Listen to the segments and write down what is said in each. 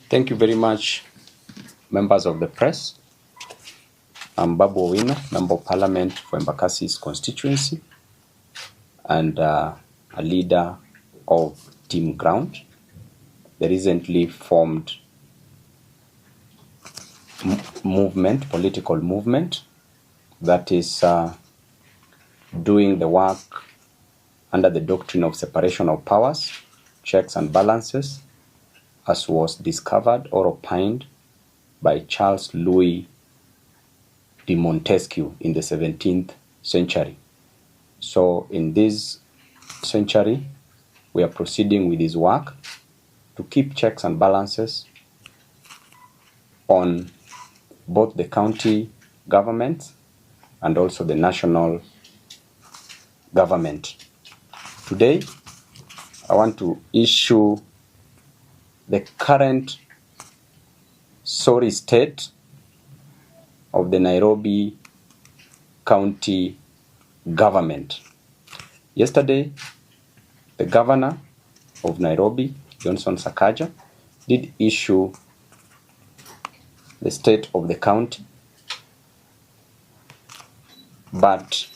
Thank you very much, members of the press. I'm Babu, Member of Parliament for Embakasi's constituency and a leader of Team Ground, the recently formed political movement that is doing the work under the doctrine of separation of powers, checks and balances, as was discovered or opined by Charles Louis de Montesquieu in the 17th century. So in this century, we are proceeding with his work to keep checks and balances on both the county governments and also the national government. Today, I want to issue the current sorry state of the Nairobi County government. Yesterday, the governor of Nairobi, Johnson Sakaja, did issue the state of the county, but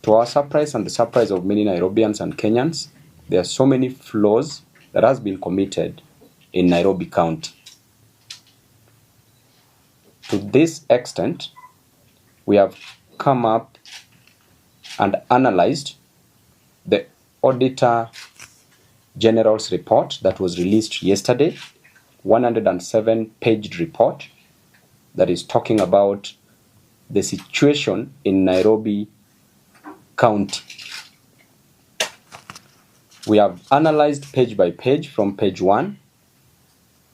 to our surprise and the surprise of many Nairobians and Kenyans, there are so many flaws that has been committed in Nairobi County. To this extent, we have come up and analyzed the Auditor General's report that was released yesterday, 107-page report that is talking about the situation in Nairobi County. We have analyzed page by page from page 1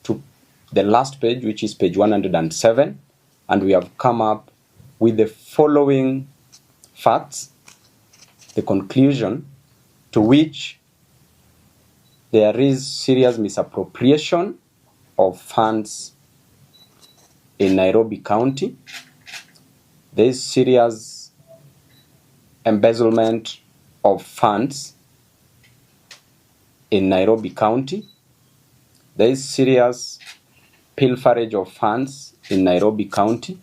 to the last page, which is page 107, and we have come up with the following facts, the conclusion to which there is serious misappropriation of funds in Nairobi County. There is serious embezzlement of funds in Nairobi County. There is serious pilferage of funds in Nairobi County.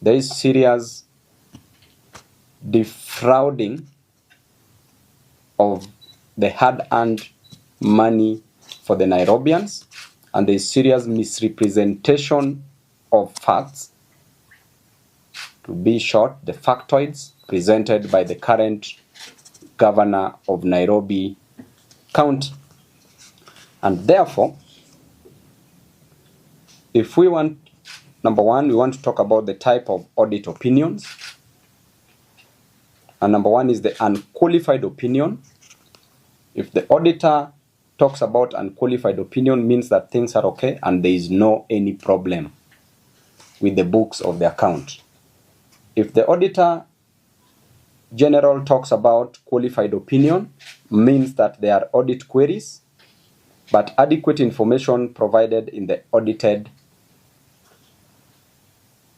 There is serious defrauding of the hard-earned money for the Nairobians, and there is serious misrepresentation of facts. To be short, the factoids presented by the current governor of Nairobi County. And therefore, if we want, number one, we want to talk about the type of audit opinions. And number one is the unqualified opinion. If the auditor talks about unqualified opinion, means that things are okay and there is no any problem with the books of the account. If the Auditor General talks about qualified opinion, means that there are audit queries, but adequate information provided in the audited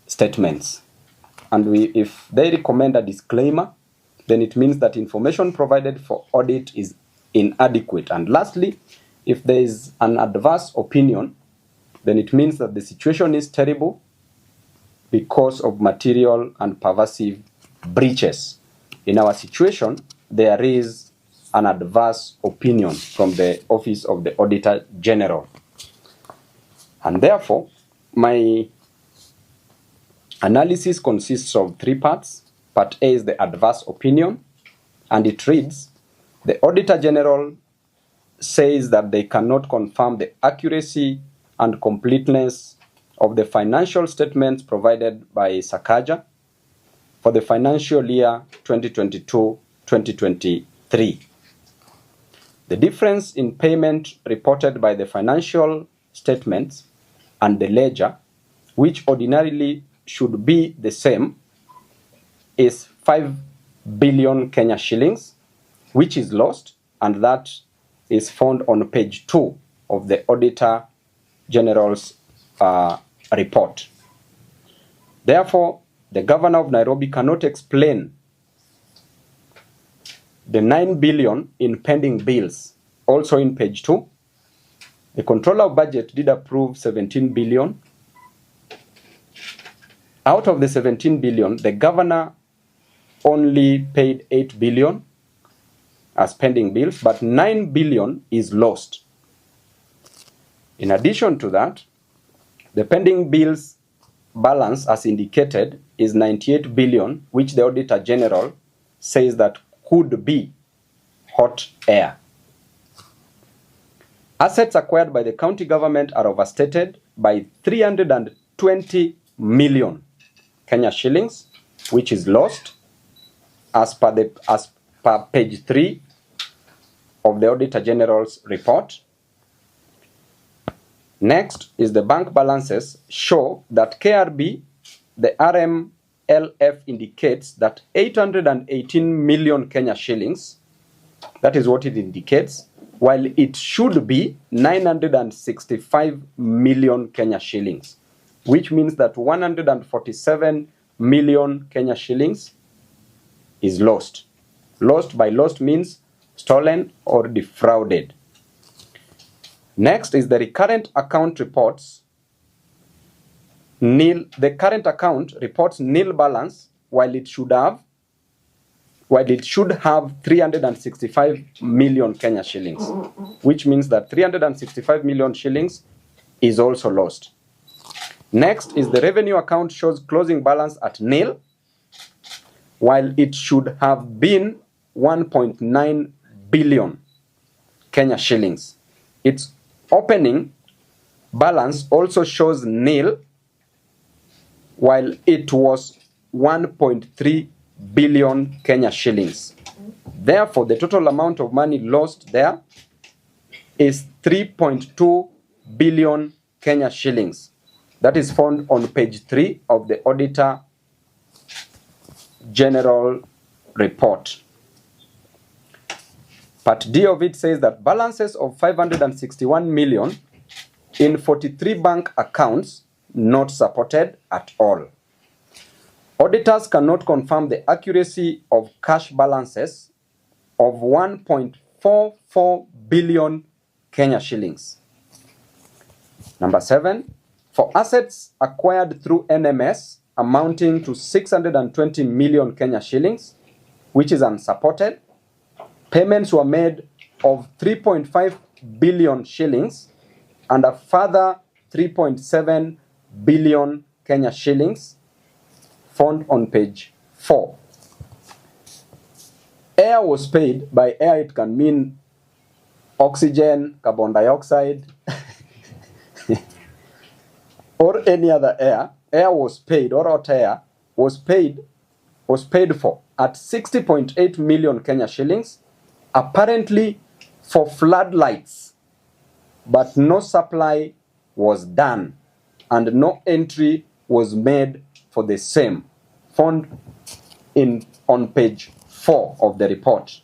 statements. And if they recommend a disclaimer, then it means that information provided for audit is inadequate. And lastly, if there is an adverse opinion, then it means that the situation is terrible because of material and pervasive breaches. In our situation, there is an adverse opinion from the Office of the Auditor General. And therefore, my analysis consists of 3 parts. Part A is the adverse opinion, and it reads, the Auditor General says that they cannot confirm the accuracy and completeness of the financial statements provided by Sakaja for the financial year 2022-2023. The difference in payment reported by the financial statements and the ledger, which ordinarily should be the same, is 5 billion Kenya shillings, which is lost, and that is found on page 2 of the Auditor General's report. Therefore, the governor of Nairobi cannot explain the 9 billion in pending bills, also in page 2, The controller of budget did approve 17 billion. Out of the 17 billion, the governor only paid 8 billion as pending bills, but 9 billion is lost. In addition to that, the pending bills balance, as indicated, is 98 billion, which the Auditor General says that could be hot air. Assets acquired by the county government are overstated by 320 million Kenya shillings, which is lost as per page 3 of the Auditor General's report. Next is the bank balances show that KRB, the RMLF indicates that 818 million Kenya shillings, that is what it indicates, while it should be 965 million Kenya shillings, which means that 147 million Kenya shillings is lost. Lost by lost means stolen or defrauded. Next is the recurrent account reports nil. The current account reports nil balance while it should have 365 million Kenya shillings, which means that 365 million shillings is also lost. Next is the revenue account shows closing balance at nil, while it should have been 1.9 billion Kenya shillings. Its opening balance also shows nil, while it was 1.3 billion Kenya shillings. Therefore, the total amount of money lost there is 3.2 billion Kenya shillings. That is found on page 3 of the Auditor General report. Part D of it says that balances of 561 million in 43 bank accounts not supported at all. Auditors cannot confirm the accuracy of cash balances of 1.44 billion Kenya shillings. Number 7, for assets acquired through NMS amounting to 620 million Kenya shillings, which is unsupported, payments were made of 3.5 billion shillings and a further 3.7 billion Kenya shillings found on page 4. Air was paid. By air, it can mean oxygen, carbon dioxide, or any other air. Air was paid, or hot air was paid for at 60.8 million Kenya shillings, apparently for floodlights, but no supply was done and no entry was made for the same, found on page 4 of the report.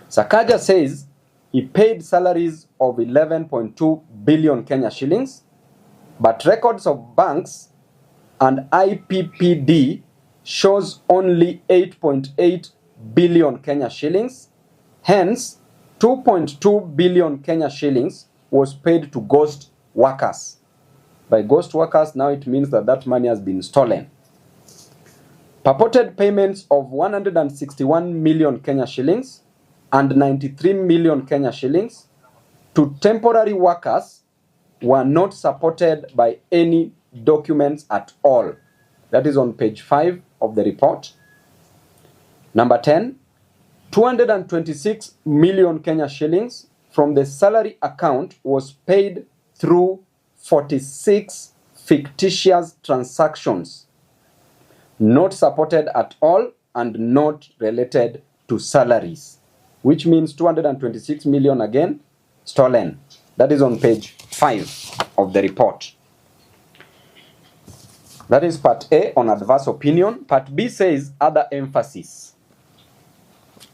Sakaja says he paid salaries of 11.2 billion Kenya shillings, but records of banks and IPPD shows only 8.8 billion Kenya shillings. Hence, 2.2 billion Kenya shillings was paid to ghost workers. By ghost workers, now it means that that money has been stolen. Purported payments of 161 million Kenya shillings and 93 million Kenya shillings to temporary workers were not supported by any documents at all. That is on page 5 of the report. Number 10, 226 million Kenya shillings from the salary account was paid through 46 fictitious transactions, not supported at all and not related to salaries, which means 226 million again stolen. That is on page 5 of the report. That is part A on adverse opinion. Part B says other emphasis.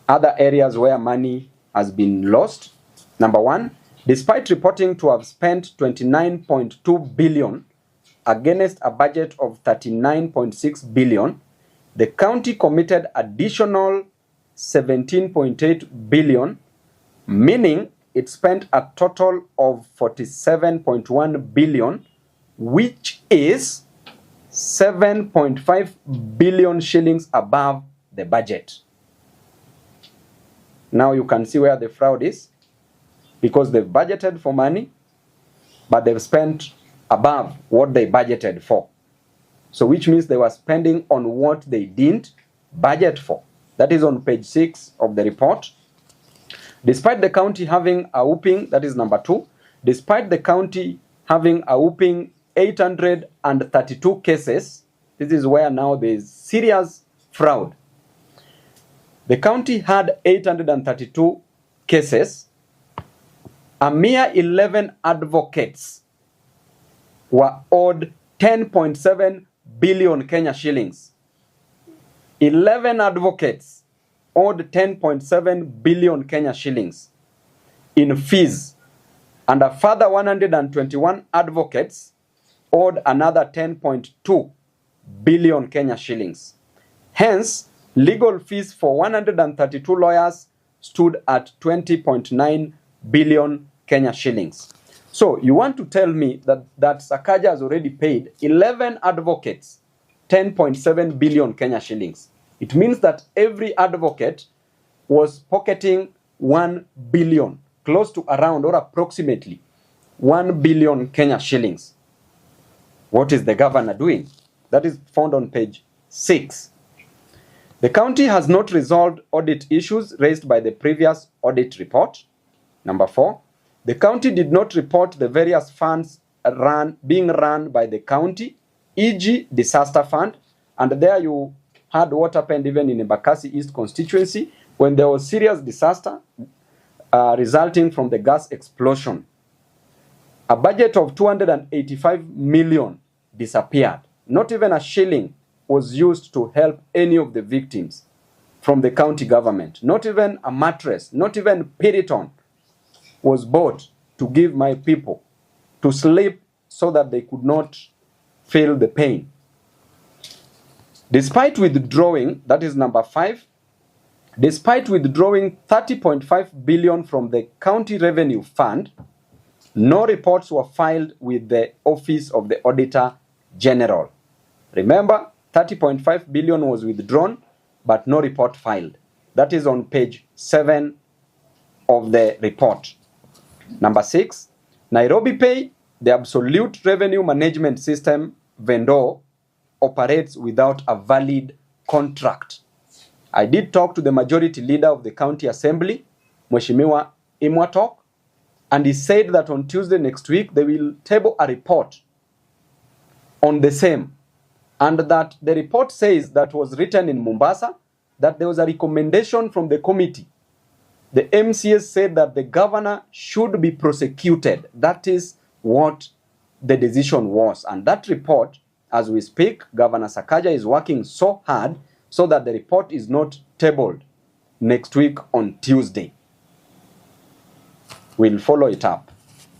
Other areas where money has been lost. Number 1, despite reporting to have spent 29.2 billion against a budget of 39.6 billion, the county committed additional 17.8 billion, meaning it spent a total of 47.1 billion, which is 7.5 billion shillings above the budget. Now you can see where the fraud is, because they've budgeted for money, but they've spent above what they budgeted for. So which means they were spending on what they didn't budget for. That is on page 6 of the report. Despite the county having a whooping, that is number 2, despite the county having a whooping 832 cases, this is where now there is serious fraud. The county had 832 cases. A mere 11 advocates were owed 10.7 billion Kenya shillings. 11 advocates owed 10.7 billion Kenya shillings in fees, and a further 121 advocates owed another 10.2 billion Kenya shillings. Hence, legal fees for 132 lawyers stood at 20.9 billion Kenya shillings. So you want to tell me that Sakaja has already paid 11 advocates 10.7 billion Kenya shillings. It means that every advocate was pocketing 1 billion, close to around or approximately 1 billion Kenya shillings. What is the governor doing? That is found on page 6. The county has not resolved audit issues raised by the previous audit report. Number 4, the county did not report the various funds being run by the county, e.g. disaster fund, and there you heard what happened even in Embakasi East constituency when there was serious disaster resulting from the gas explosion. A budget of 285 million disappeared. Not even a shilling was used to help any of the victims from the county government. Not even a mattress, not even Piriton was bought to give my people to sleep so that they could not feel the pain. Despite withdrawing, that is number 5, despite withdrawing 30.5 billion from the county revenue fund, no reports were filed with the Office of the Auditor General. Remember, 30.5 billion was withdrawn, but no report filed. That is on page 7 of the report. Number 6, Nairobi Pay, the absolute revenue management system vendor, operates without a valid contract. I did talk to the majority leader of the county assembly, Mheshimiwa Imwatok, and he said that on Tuesday next week they will table a report on the same, and that the report says that was written in Mombasa, that there was a recommendation from the committee. The MCS said that the governor should be prosecuted. That is what the decision was. And that report, as we speak, Governor Sakaja is working so hard so that the report is not tabled next week on Tuesday. We'll follow it up.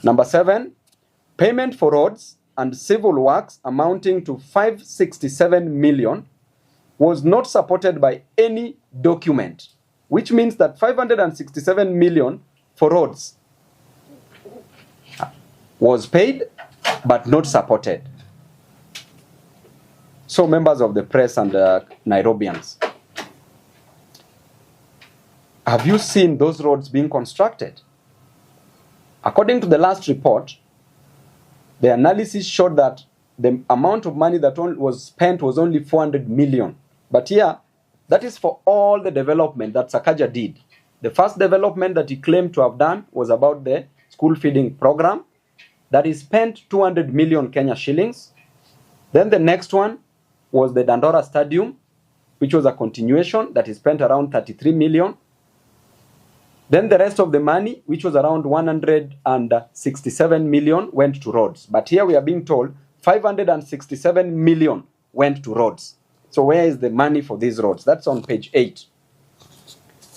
Number 7, payment for roads and civil works amounting to 567 million was not supported by any document, which means that 567 million for roads was paid but not supported. So members of the press and Nairobians, have you seen those roads being constructed? According to the last report, the analysis showed that the amount of money that was spent was only 400 million. But here, that is for all the development that Sakaja did. The first development that he claimed to have done was about the school feeding program, that he spent 200 million Kenya shillings. Then the next one was the Dandora Stadium, which was a continuation that he spent around 33 million. Then the rest of the money, which was around 167 million, went to roads. But here we are being told 567 million went to roads. So where is the money for these roads? That's on page 8.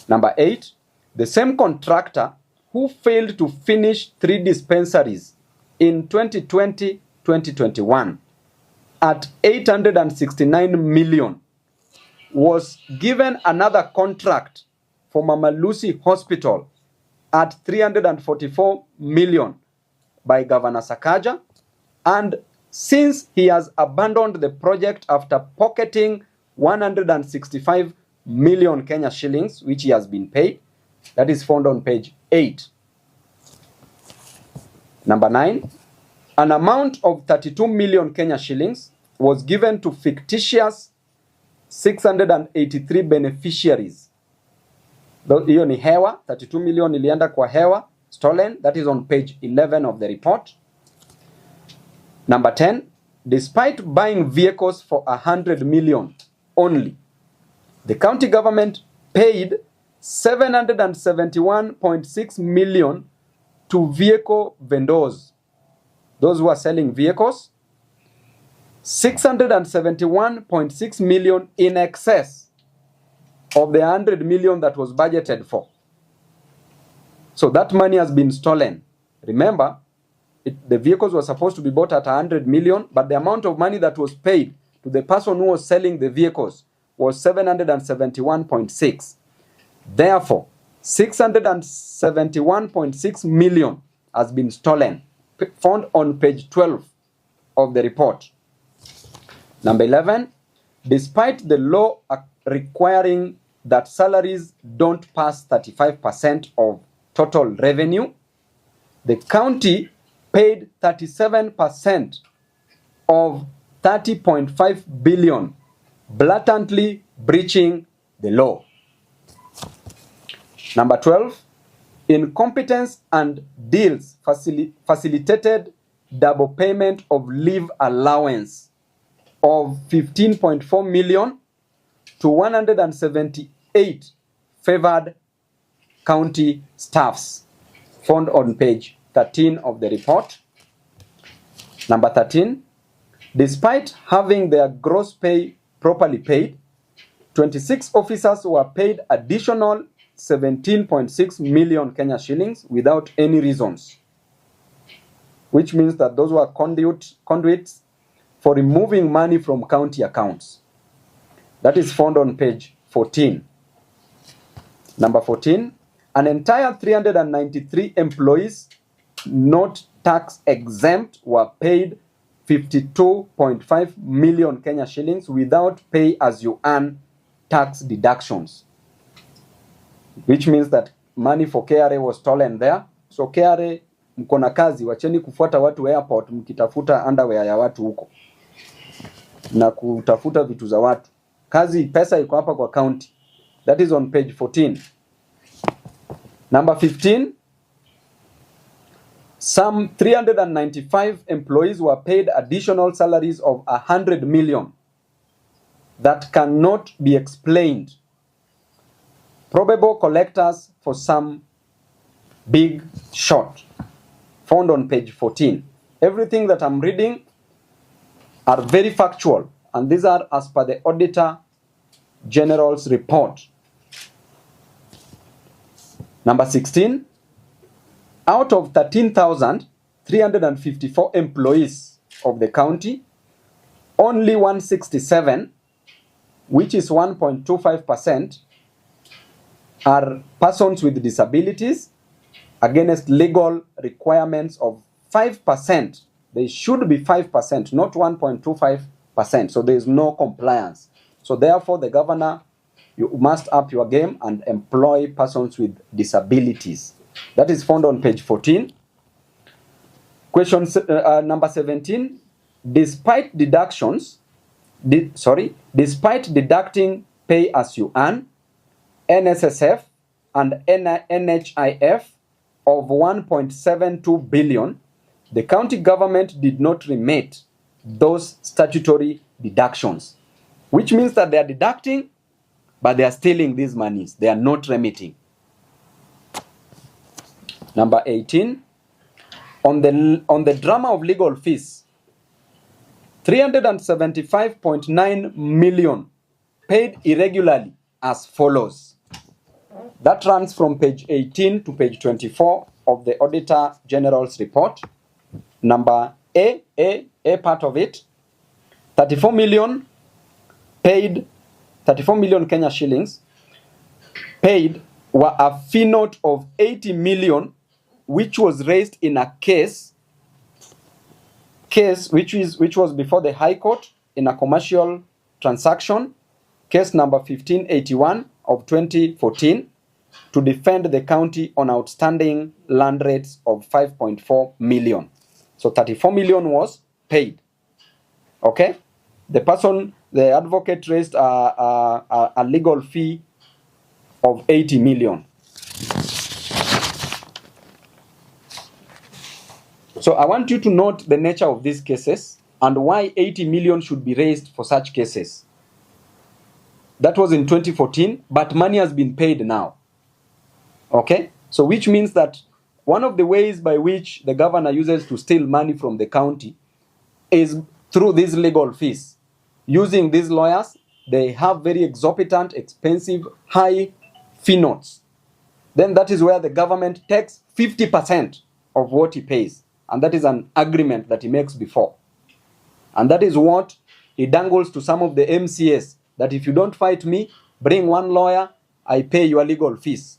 Number 8, the same contractor who failed to finish 3 dispensaries in 2020-2021 at 869 million was given another contract for Mama Lucy Hospital at 344 million by Governor Sakaja, and since he has abandoned the project after pocketing 165 million Kenya shillings, which he has been paid, that is found on page 8. Number 9, an amount of 32 million Kenya shillings was given to fictitious 683 beneficiaries. Hiyo ni hewa, 32 million ilienda kwa hewa, stolen, that is on page 11 of the report. Number 10, despite buying vehicles for 100 million only, the county government paid 771.6 million to vehicle vendors, those who are selling vehicles, 671.6 million in excess of the 100 million that was budgeted for. So that money has been stolen. Remember, the vehicles were supposed to be bought at 100 million, but the amount of money that was paid to the person who was selling the vehicles was 771.6. Therefore, 671.6 million has been stolen, found on page 12 of the report. Number 11, despite the law requiring that salaries don't pass 35% of total revenue, the county paid 37% of 30.5 billion, blatantly breaching the law. Number 12, incompetence and deals facilitated double payment of leave allowance of 15.4 million to 178 favored county staffs, found on page 13 of the report. Number 13, despite having their gross pay properly paid, 26 officers were paid additional 17.6 million Kenya shillings without any reasons, which means that those were conduits for removing money from county accounts. That is found on page 14. Number 14, an entire 393 employees not tax exempt were paid 52.5 million Kenya shillings without pay as you earn tax deductions, which means that money for KRA was stolen there. So KRA, mkona kazi, wacheni kufuata watu airport mkitafuta underwear ya watu huko na kutafuta vitu za watu. Kazi, pesa iko hapa kwa county. That is on page 14. Number 15, some 395 employees were paid additional salaries of 100 million that cannot be explained. Probable collectors for some big short, found on page 14. Everything that I'm reading are very factual, and these are as per the Auditor General's report. Number 16, out of 13,354 employees of the county, only 167, which is 1.25%, are persons with disabilities against legal requirements of 5%. They should be 5%, not 1.25%. So there is no compliance. So therefore, the governor, you must up your game and employ persons with disabilities. That is found on page 14. Question number 17. Despite deducting pay as you earn, NSSF and NHIF of 1.72 billion, the county government did not remit those statutory deductions, which means that they are deducting, but they are stealing these monies. They are not remitting. Number 18, on the drama of legal fees, 375.9 million paid irregularly as follows. That runs from page 18 to page 24 of the Auditor General's report. Number A part of it, 34 million paid, 34 million Kenya shillings paid were a fee note of 80 million, which was raised in a case which was before the High Court in a commercial transaction, case number 1581 of 2014, to defend the county on outstanding land rates of 5.4 million. So 34 million was paid. Okay? The advocate raised a legal fee of 80 million. So I want you to note the nature of these cases and why 80 million should be raised for such cases. That was in 2014, but money has been paid now. Okay? So which means that one of the ways by which the governor uses to steal money from the county is through these legal fees. Using these lawyers, they have very exorbitant, expensive, high fee notes. Then that is where the government takes 50% of what he pays. And that is an agreement that he makes before. And that is what he dangles to some of the MCAs, that if you don't fight me, bring one lawyer, I pay your legal fees.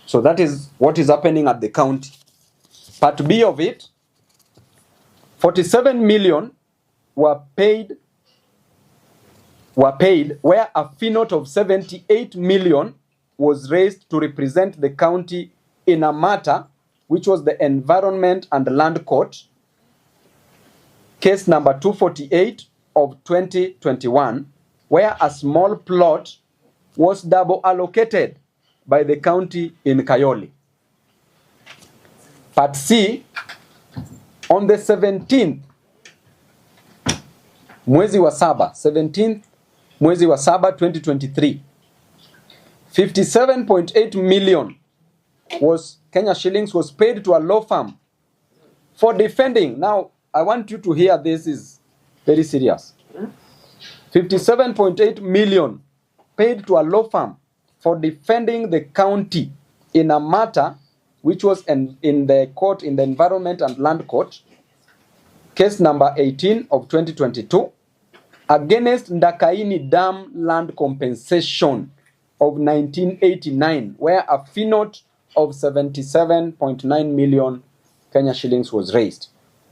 So that is what is happening at the county. Part B of it, 47 million were paid where a fee note of 78 million was raised to represent the county in a matter which was the Environment and Land Court, case number 248 of 2021, where a small plot was double allocated by the county in Kayole. Part C, on the 17th mwezi wa saba, 17th mwezi wa saba 2023, 57.8 million Kenya shillings was paid to a law firm for defending. Now, I want you to hear, this is very serious. 57.8 million paid to a law firm for defending the county in a matter which was in the court, in the Environment and Land Court, case number 18 of 2022, against Ndakaini Dam land compensation of 1989, where a fee note of 77.9 million Kenya shillings was raised.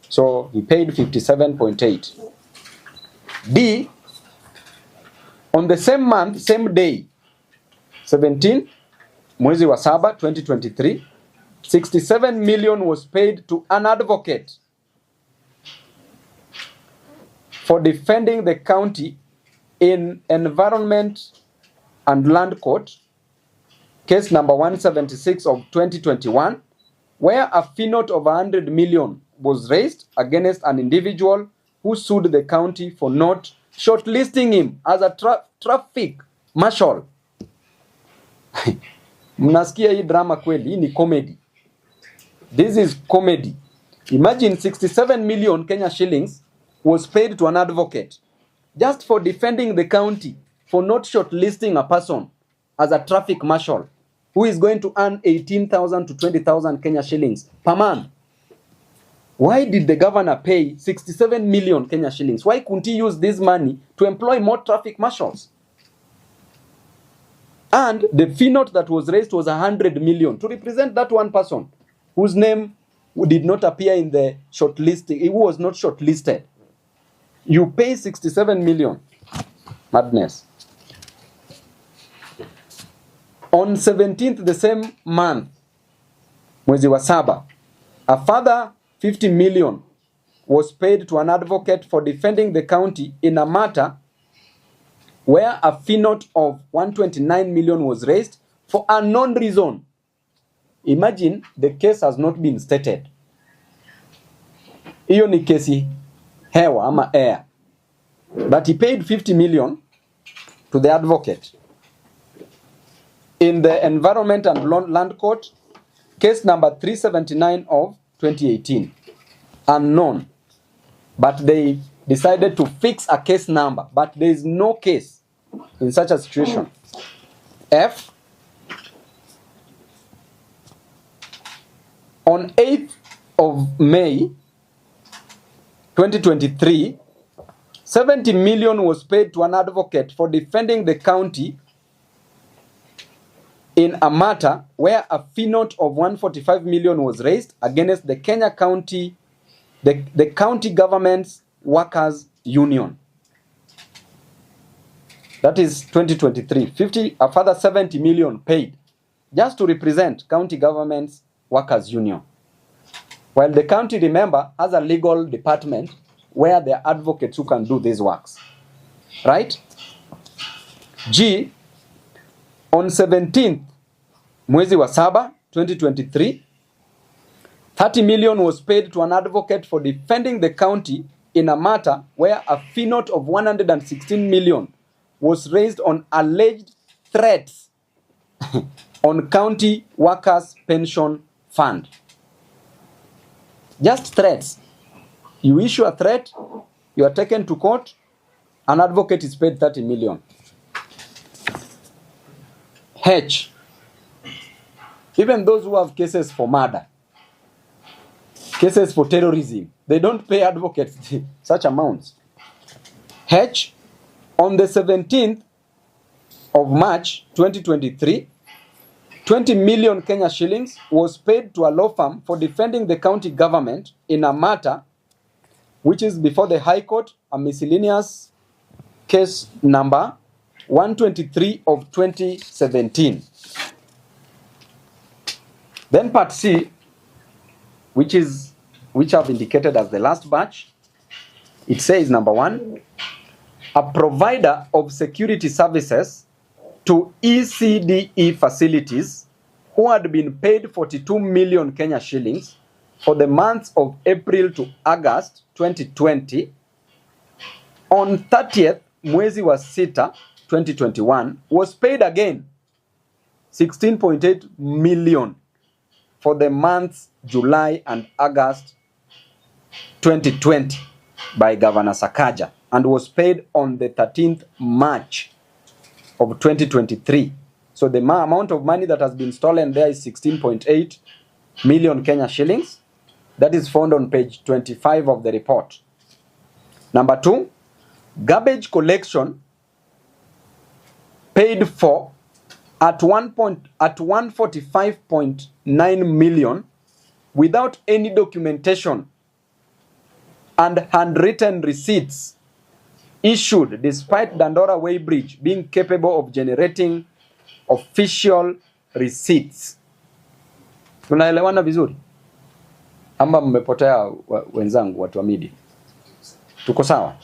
So he paid 57.8. D, on the same month, same day, 17 mwezi wa saba 2023, 67 million was paid to an advocate for defending the county in Environment and Land Court, case number 176 of 2021, where a fee note of 100 million was raised against an individual who sued the county for not shortlisting him as a traffic marshal. Mnasikia hii drama kweli, hii ni comedy. This is comedy. Imagine 67 million Kenya shillings was paid to an advocate just for defending the county for not shortlisting a person as a traffic marshal who is going to earn 18,000 to 20,000 Kenya shillings per month. Why did the governor pay 67 million Kenya shillings? Why couldn't he use this money to employ more traffic marshals? And the fee note that was raised was 100 million to represent that one person whose name did not appear in the shortlisting. He was not shortlisted. You pay 67 million. Madness. On 17th the same month, mwezi wa saba, a further 50 million was paid to an advocate for defending the county in a matter where a fee note of 129 million was raised for a unknown reason. Imagine the case has not been stated. Hiyo ni kesi hewa ama air. But he paid 50 million to the advocate. In the Environment and Land Court, case number 379 of 2018. Unknown. But they decided to fix a case number. But there is no case in such a situation. F, on 8th of May 2023, 70 million was paid to an advocate for defending the county in a matter where a fee note of 145 million was raised against the Kenya County, the county government's workers union. That is 2023. A further 70 million paid just to represent county government's workers union. While the county, remember, has a legal department where there are advocates who can do these works. Right? G, on 17th mwezi wa saba 2023, 30 million was paid to an advocate for defending the county in a matter where a fee note of 116 million was raised on alleged threats on county workers' pension fund. Just threats. You issue a threat, you are taken to court, an advocate is paid 30 million. H, even those who have cases for murder, cases for terrorism, they don't pay advocates such amounts. H, on the 17th of March 2023, 20 million Kenya shillings was paid to a law firm for defending the county government in a matter which is before the High Court, a miscellaneous case number 123 of 2017. Then part C, which I've indicated as the last batch, it says, number 1, a provider of security services to ECDE facilities who had been paid 42 million Kenya shillings for the months of April to August 2020, on 30th mwezi wa sita 2021, was paid again 16.8 million for the months July and August 2020 by Governor Sakaja, and was paid on the 13th March of 2023. So the amount of money that has been stolen there is 16.8 million Kenya shillings. That is found on page 25 of the report. Number 2, garbage collection paid for at 145.9 million without any documentation and handwritten receipts issued despite Dandora Weighbridge being capable of generating official receipts. Tunaelewana vizuri? Ama mmepotea wenzangu watu wa media? Tuko sawa?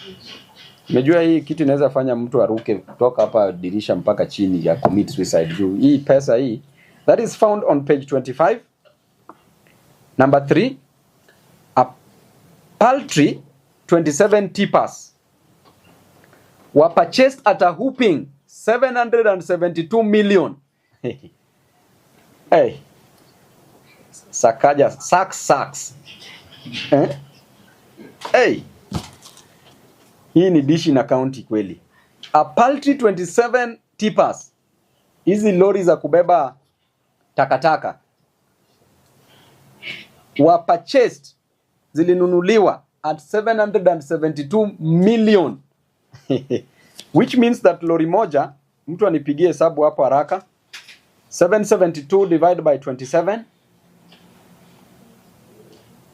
Umejua hii kitu inaweza fanya mtu aruke kutoka hapa dirisha mpaka chini ya commit suicide juu. Hii pesa hii, that is found on page 25. Number 3, a paltry 27 tippers were purchased at a whooping 772 million. Hey, Sakaja, sucks. Hey, hii ni dishi na county kweli. A paltry 27 tippers, hizi lori za kubeba takataka, were purchased, zilinunuliwa at 772 million. Which means that lori moja, mtu anipigie hesabu hapo haraka, 772 divided by 27,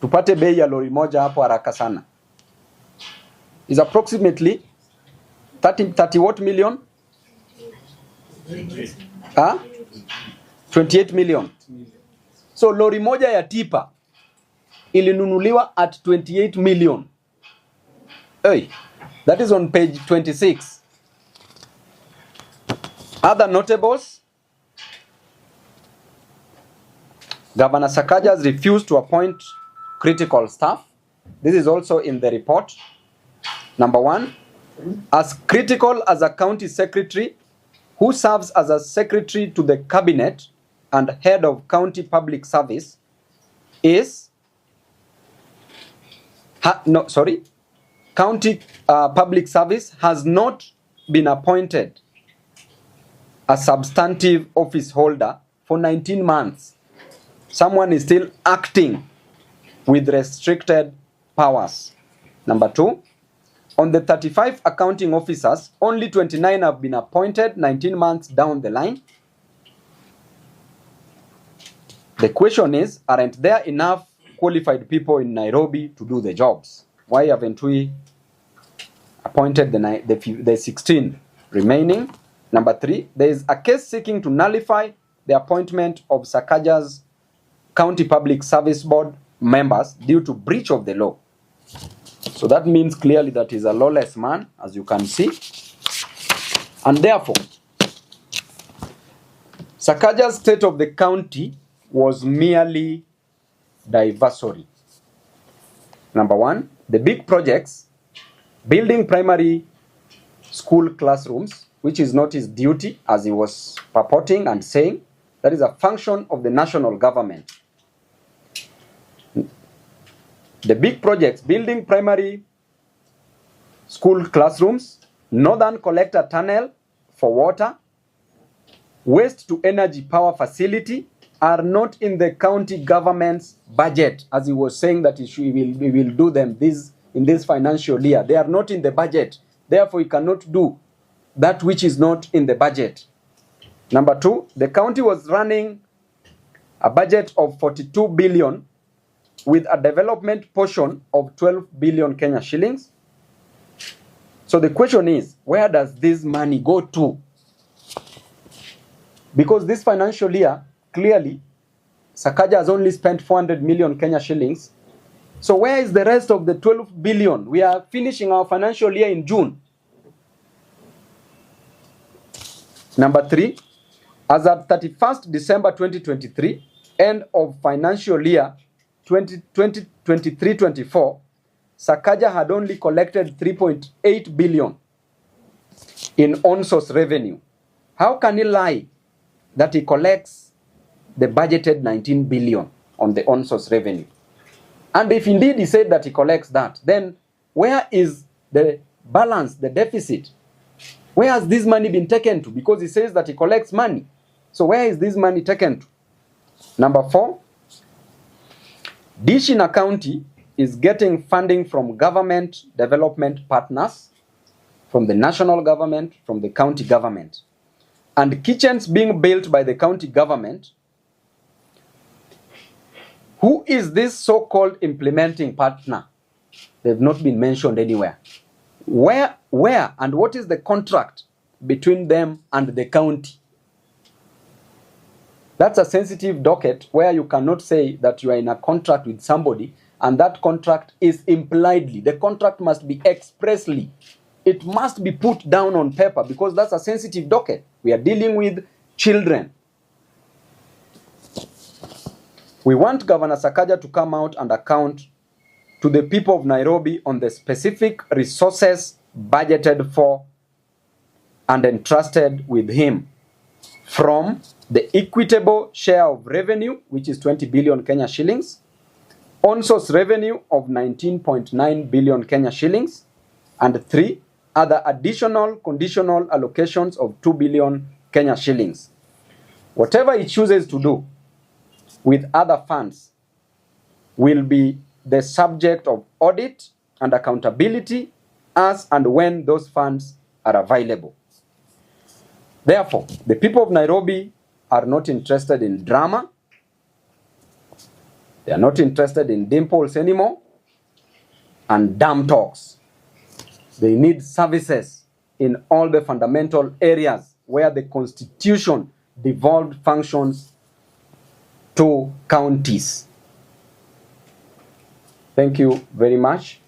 tupate bei ya lori moja hapo haraka sana, is approximately 30 what million? 28 million. So lori moja ya tipa ilinunuliwa at 28 million. Hey, that is on page 26. Other notables: Governor Sakaja has refused to appoint critical staff. This is also in the report. Number 1, as critical as a county secretary who serves as a secretary to the cabinet and head of county public service is county public service has not been appointed a substantive office holder for 19 months. Someone is still acting with restricted powers. Number 2, on the 35 accounting officers, only 29 have been appointed 19 months down the line. The question is, aren't there enough qualified people in Nairobi to do the jobs? Why haven't we appointed the 16 remaining? Number 3, there is a case seeking to nullify the appointment of Sakaja's County Public Service Board members due to breach of the law. So that means clearly that he's a lawless man, as you can see. And therefore, Sakaja's state of the county was merely diversory. Number 1, the big projects, building primary school classrooms, which is not his duty, as he was purporting and saying, that is a function of the national government. The big projects, building primary school classrooms, northern collector tunnel for water, waste to energy power facility, are not in the county government's budget, as he was saying that we will do them in this financial year. They are not in the budget. Therefore, he cannot do that which is not in the budget. Number 2, the county was running a budget of 42 billion with a development portion of 12 billion Kenya shillings. So the question is, where does this money go to? Because this financial year, clearly, Sakaja has only spent 400 million Kenya shillings. So where is the rest of the 12 billion? We are finishing our financial year in June. Number 3, as at 31st December 2023, end of financial year 2023-24, Sakaja had only collected 3.8 billion in on-source revenue. How can he lie that he collects the budgeted 19 billion on the on-source revenue? And if indeed he said that he collects that, then where is the balance, the deficit? Where has this money been taken to? Because he says that he collects money. So where is this money taken to? Number 4, Dishina County is getting funding from government development partners, from the national government, from the county government. And kitchens being built by the county government. Who is this so-called implementing partner? They've not been mentioned anywhere. Where and what is the contract between them and the county? That's a sensitive docket where you cannot say that you are in a contract with somebody and that contract is impliedly. The contract must be expressly. It must be put down on paper because that's a sensitive docket. We are dealing with children. We want Governor Sakaja to come out and account to the people of Nairobi on the specific resources budgeted for and entrusted with him from the equitable share of revenue, which is 20 billion Kenya shillings, on-source revenue of 19.9 billion Kenya shillings, and 3 other additional conditional allocations of 2 billion Kenya shillings. Whatever he chooses to do with other funds will be the subject of audit and accountability as and when those funds are available. Therefore, the people of Nairobi are not interested in drama. They are not interested in dimples anymore and damn talks. They need services in all the fundamental areas where the Constitution devolved functions to counties. Thank you very much.